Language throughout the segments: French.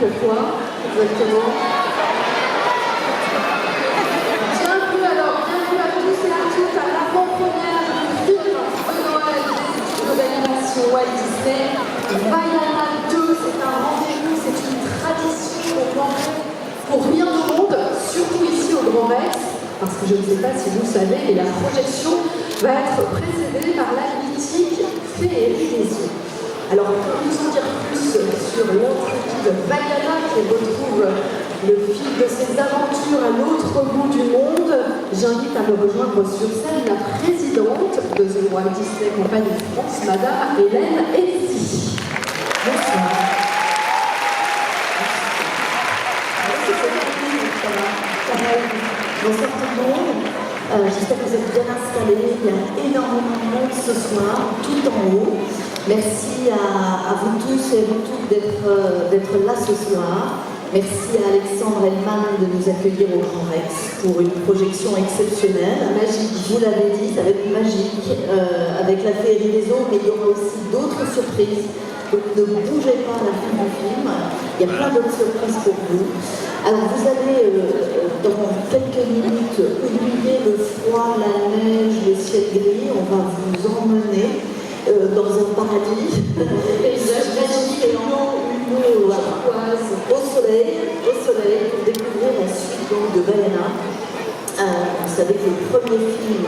Pourquoi exactement? Bien vu alors, bienvenue à tous et à toutes à l'avant-première du film de Noël de l'animation Walt Disney. Vaiana 2, c'est un rendez-vous, c'est une tradition pour rien au monde, surtout ici au Grand Rex, parce que je ne sais pas si vous le savez, mais la projection va être précédée par la mythique féerie des yeux. Alors, pour nous en dire plus sur l'intrépide Vaiana qui retrouve le fil de ses aventures à l'autre bout du monde, j'invite à me rejoindre sur scène la présidente de The Walt Disney Company France, Madame Hélène Elzy. Bonsoir. Bonsoir tout le monde. J'espère que vous êtes bien installés. Il y a énormément de monde ce soir, tout en haut. Merci à vous tous et vous toutes d'être là ce soir. Merci à Alexandre Hellman de nous accueillir au Grand Rex pour une projection exceptionnelle. Magique, vous l'avez dit, ça va être magique avec la féerie des eaux, mais il y aura aussi d'autres surprises. Donc ne bougez pas à la fin du film, il y a plein d'autres surprises pour vous. Alors vous allez dans quelques minutes oublier le froid, la neige, le ciel gris, on va vous emmener dans un paradis, paysage magique et humour au soleil pour découvrir la suite donc, de Vaiana. Vous savez que le premier film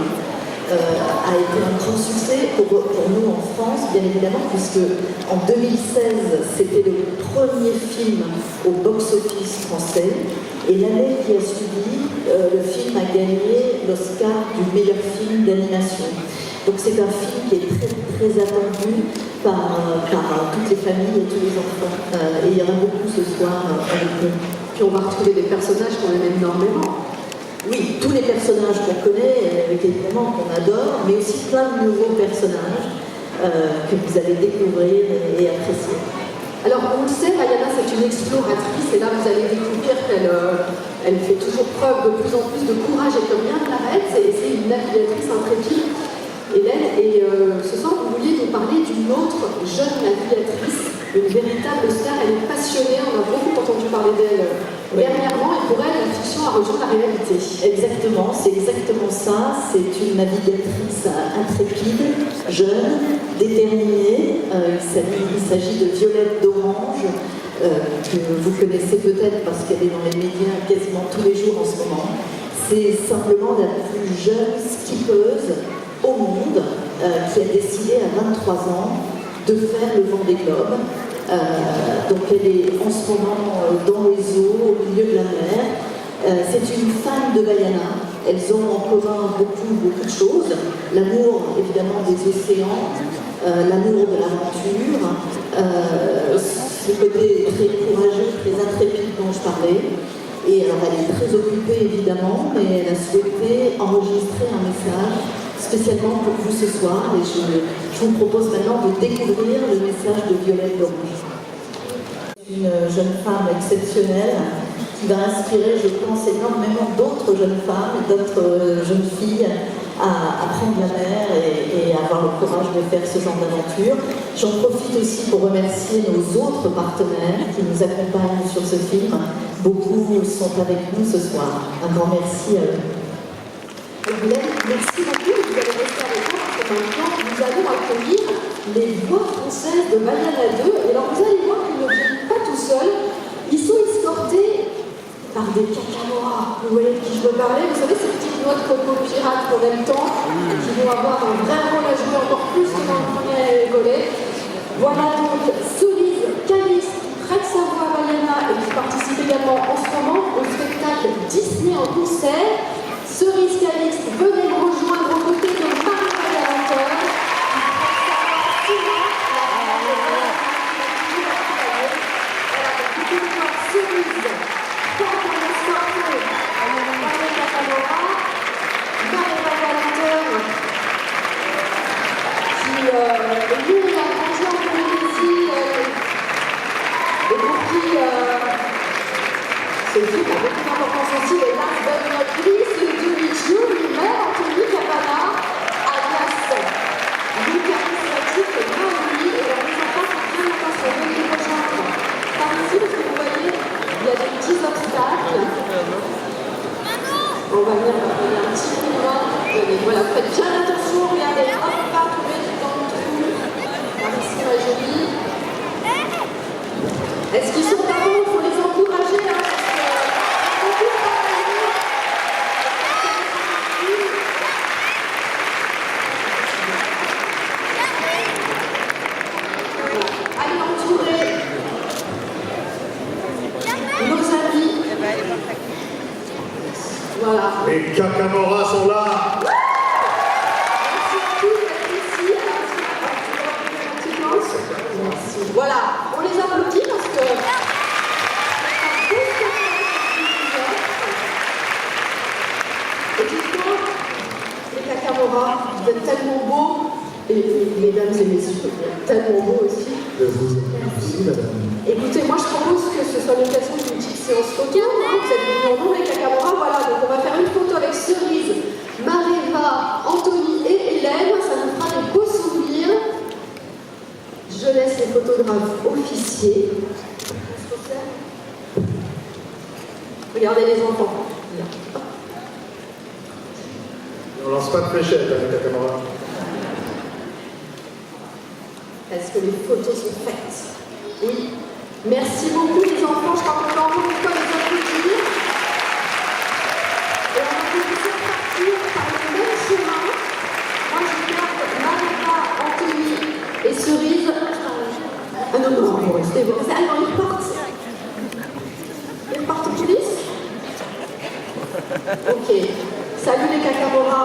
a été un grand succès pour nous en France, bien évidemment, puisque en 2016, c'était le premier film au box-office français. Et l'année qui a suivi, le film a gagné l'Oscar du meilleur film d'animation. Donc c'est un film qui est très, très attendu par toutes les familles et tous les enfants. Et il y en a beaucoup ce soir avec nous. Puis on va retrouver des personnages qu'on aime énormément. Oui, tous les personnages qu'on connaît, évidemment qu'on adore, mais aussi plein de nouveaux personnages que vous allez découvrir et apprécier. Alors on le sait, Vaiana c'est une exploratrice et là vous allez découvrir qu'elle fait toujours preuve de plus en plus de courage et que rien ne l'arrête. C'est une navigatrice intrépide, Hélène, et ce soir vous vouliez nous parler d'une autre jeune navigatrice, une véritable star. Elle est passionnée, on a beaucoup entendu parler d'elle dernièrement, et pour elle la fiction a rejoint la réalité. Exactement, c'est exactement ça. C'est une navigatrice intrépide, jeune, déterminée. Il s'agit de Violette d'Orange, que vous connaissez peut-être parce qu'elle est dans les médias quasiment tous les jours en ce moment. C'est simplement la plus jeune skippeuse au monde qui a décidé à 23 ans de faire le Vendée Globe. Donc elle est en ce moment dans les eaux, au milieu de la mer. C'est une fan de Vaiana. Elles ont en commun beaucoup de choses. L'amour évidemment des océans, l'amour de l'aventure, ce côté très courageux, très intrépide dont je parlais. Et alors elle est très occupée évidemment, mais elle a souhaité enregistrer un message spécialement pour vous ce soir, et je vous propose maintenant de découvrir le message de Violette d'Orange. Une jeune femme exceptionnelle qui va inspirer, je pense, énormément d'autres jeunes femmes, d'autres jeunes filles à prendre la mer et à avoir le courage de faire ce genre d'aventure. J'en profite aussi pour remercier nos autres partenaires qui nous accompagnent sur ce film. Beaucoup sont avec nous ce soir. Un grand merci à eux. Merci beaucoup, vous allez rester avec moi parce que maintenant nous allons accueillir les voix françaises de Vaiana 2. Et alors vous allez voir qu'ils ne viennent pas tout seuls, ils sont escortés par des cacamores. Vous voyez de qui je veux parler? Vous savez ces petites noix de coco pirates qu'on aime tant, qui vont avoir un vrai rôle à jouer encore plus que dans le premier volet. Voilà donc Cerise Calixte qui prête sa voix à Vaiana et qui participe également en ce moment au spectacle Disney en concert. Cerise Calixte, venez me rejoindre aux côtés de Marie Galateur. Cerise, quand on est sorti, Marie Galateur, qui lui a grandi en Polynésie et pour qui ce film a beaucoup d'importance aussi, et last but not least, lui-même, Anthony Capana, alias Louis charismatique, Maori, et la mise en place est bien intention. Venez les rejoindre par ici, parce que vous voyez, Est-ce qu'ils sont pas bons? Il faut les encourager. Hein, allez entourer nos amis. Voilà. Les Cacamora sont là. Voilà, on les applaudit parce que et dites-moi, les Cacamora, vous êtes tellement beaux, et mesdames et messieurs, vous êtes tellement beaux aussi. Merci, madame. Écoutez, moi je propose que ce soit l'occasion d'une petite séance photo. Hein, vous êtes venus en nom, les Cacamora, voilà, donc on va faire une photo avec Cerise, Maréva, Anthony et Hélène, ça nous fera des beaux souvenirs. Je laisse les photographes officiers. Regardez les enfants. On lance pas de fléchettes, hein, les Cacamora. Est-ce que les photos sont faites? Oui. Merci beaucoup les enfants, je crois qu'on va encore une fois les applaudir. Et on va vous faire partir par le même chemin. Moi je garde Maréva, Anthony et Cerise. Ah non, non, vous restez, vous restez. Alors ils partent. Ils partent en coulisses? Ok. Salut les Cacamora.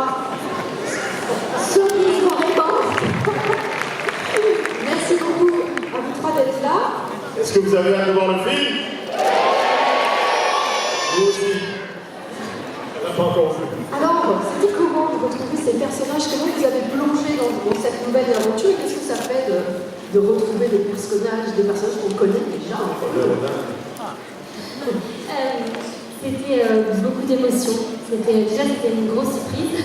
Cerise, Maréva. Merci beaucoup à vous trois d'être là. Est-ce que vous avez hâte de voir le film? Vous aussi. On n'a pas encore vu. Alors, c'était comment de retrouver ces personnages? Comment vous avez plongé dans cette nouvelle aventure? Et qu'est-ce que ça fait de retrouver des personnages qu'on connaît déjà en fait? C'était beaucoup d'émotions. C'était une grosse surprise.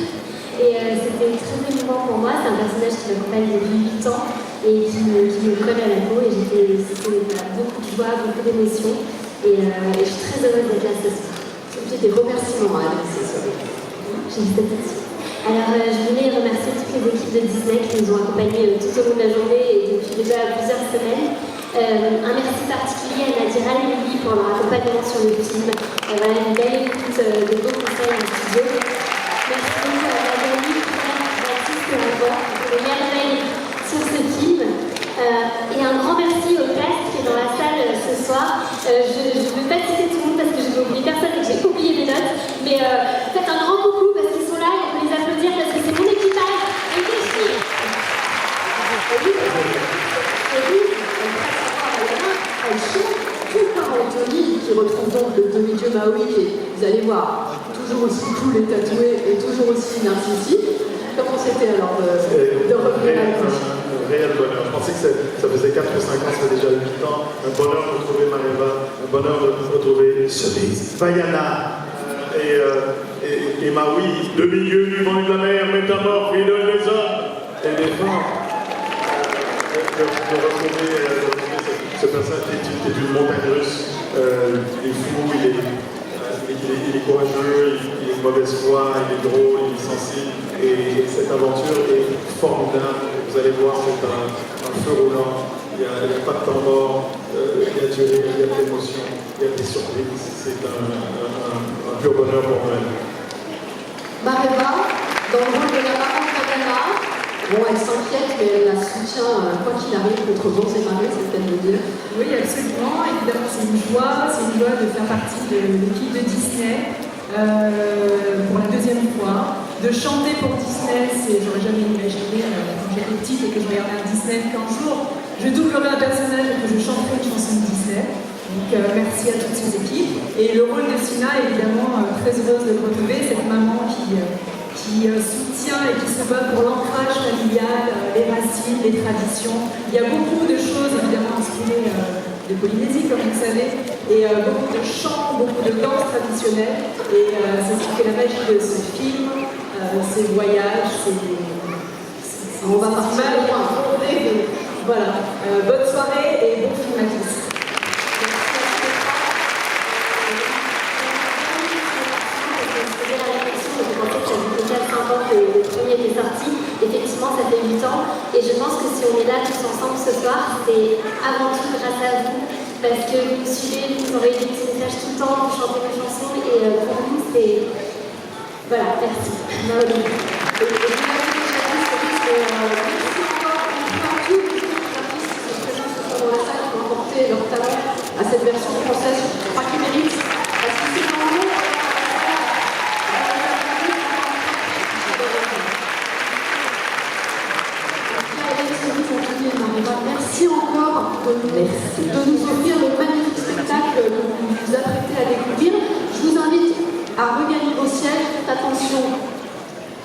Et c'était très émouvant pour moi. C'est un personnage qui m'accompagne depuis 8 ans et qui me colle à la peau. Et c'était beaucoup de joie, beaucoup d'émotions. Et je suis très heureuse d'être là ce soir. J'ai des remerciements à adresser. J'ai une statistique. Alors, je voulais remercier toutes les équipes de Disney qui nous ont accompagnés tout au long de la journée et depuis déjà plusieurs semaines. Un merci particulier à Nadira et Lily pour leur accompagnement sur le film. Voilà, une belle écoute, de beaux conseils en studio. Merci beaucoup à Nathalie, Baptiste et Antoine pour les merveilles sur ce film. Et un grand merci au cast qui est dans la salle ce soir. Je ne veux pas citer tout le monde parce que je vais oublier personne et que j'ai oublié mes notes. Mais faites un grand coucou parce qu'ils sont là et on peut les applaudir parce que c'est mon équipage et les filles. Elle chante tout par Anthony qui retrouve donc le demi-dieu Maui qui est, vous allez voir, toujours aussi cool et tatoué et toujours aussi narcissique. Comment c'était alors de revenir à lui? Un réel bonheur. Je pensais que ça faisait 4 ou 5 ans, ça fait déjà 8 ans. Un bonheur de retrouver Maréva, un bonheur de retrouver Cerise, Vaiana et Maui, demi-dieu du vent de la mer, métamorphe, idole des hommes et des femmes. De retrouver ce personnage qui est une montagne russe. Il est fou, il est courageux, il est de mauvaise foi, il est drôle, il est sensible. Et cette aventure est formidable. Vous allez voir, c'est un feu roulant. Il n'y a pas de temps mort, il y a du rire, il y a de l'émotion, il y a des surprises. C'est un pur bonheur pour moi. Maréva, dans le rôle de la maman Fadana, bon, elle s'inquiète, mais elle la soutient quoi qu'il arrive contre vents et marées, c'est le cas de le dire. Oui, absolument. Évidemment, c'est une joie de faire partie de l'équipe de Disney pour la deuxième fois. De chanter pour Disney, j'aurais jamais imaginé quand j'étais petite et que je regardais un Disney qu'un jour je doublerais un personnage et que je chanterais une chanson de Disney. Donc merci à toutes ces équipes. Et le rôle de Sina, évidemment, très heureuse de le retrouver, cette maman qui soutient et qui se bat pour l'ancrage familial, les racines, les traditions. Il y a beaucoup de choses évidemment inspirées de Polynésie, comme vous le savez, et beaucoup de chants, beaucoup de danses traditionnelles. Et c'est ce qui fait la magie de ce film, ces voyages, On va partir loin. Voilà, bonne soirée et bon film à tous. Le premier était sorti, effectivement ça fait 8 ans et je pense que si on est là tous ensemble ce soir, c'est avant tout grâce à vous parce que vous nous suivez, vous nous envoyez des petits messages tout le temps, vous chantez vos chansons et pour nous c'est... Voilà, merci. Merci encore à tous les artistes qui sont présents ce soir dans la salle, qui ont apporté leur talent à cette version française. Je crois qu'ils méritent, parce que c'est vraiment... Merci encore de nous offrir le magnifique spectacle que vous vous apprêtez à découvrir. Je vous invite à regagner vos sièges. Faites attention